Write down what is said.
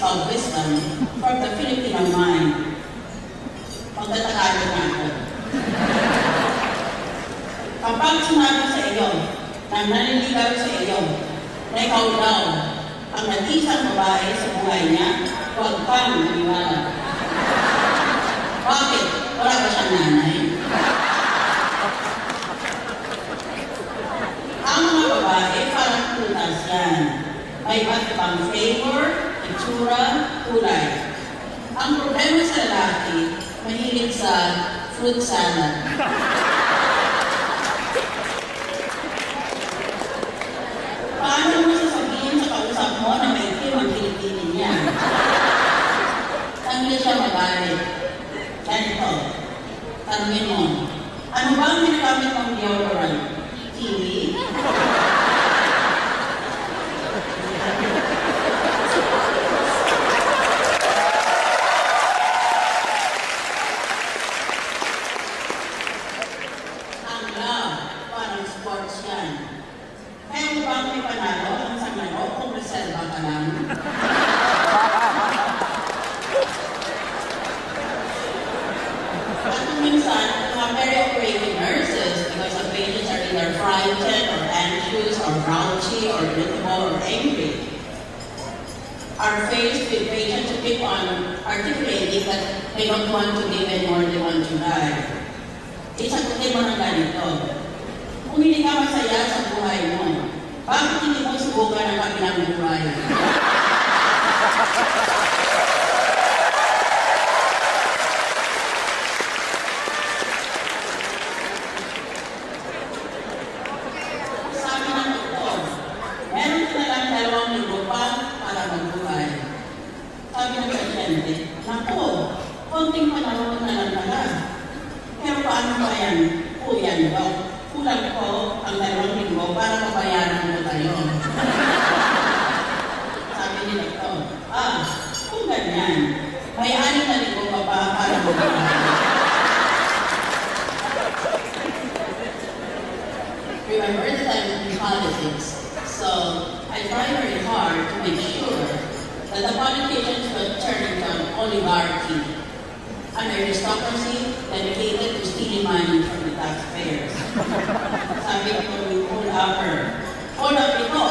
of wisdom from the Filipino mind. Magtatagalog na ako. Kapag sinabi sa iyo, na naniligaw sa iyo, na ikaw daw ang nag-isang babae sa buhay niya, huwag kang maniwala. Bakit? Wala ba siyang nanay? Ang mga babae parang prutas yan. May iba't ibang flavor, itsura, kulay. Ang problema sa lalaki, mahilig sa fruit salad. Paano mo sasabihin sa kausap mo na may itim ang kilikili niya? Tanggal siya magalit. Ganito, tanungin mo, ano ba ang ginagamit mong deodorant? Kiwi? Ang love, parang sports yan. Kaya mo ba may panalo ang isang laro kung reserva ka lang? At minsan, mga perioperative nurses, because the patients are either frightened or anxious or grouchy or irritable or angry, are faced with patients who keep on articulating that they don't want to live anymore, they want to die. Isagutin mo ng ganito. Kung hindi ka masaya sa buhay mo, bakit hindi mo subukan ang kabilang buhay? Sabi ng doktor, meron ka na lang 2 linggo pa para magbuhay. Sabi ng pasyente, naku, konting panahon na lang pala. Pero paano ba yan? Yan daw. Kulang ko ang 2 linggo para mabayaran mo tayo. Sabi ni doktor, kung ganyan, may 6 na linggo ka pa para mabayaran. Remember that I'm in politics, so I try very hard to make sure that the politicians will turn into an oligarchy, an aristocracy dedicated to stealing money from the taxpayers. Sabi ko, we pull up ito,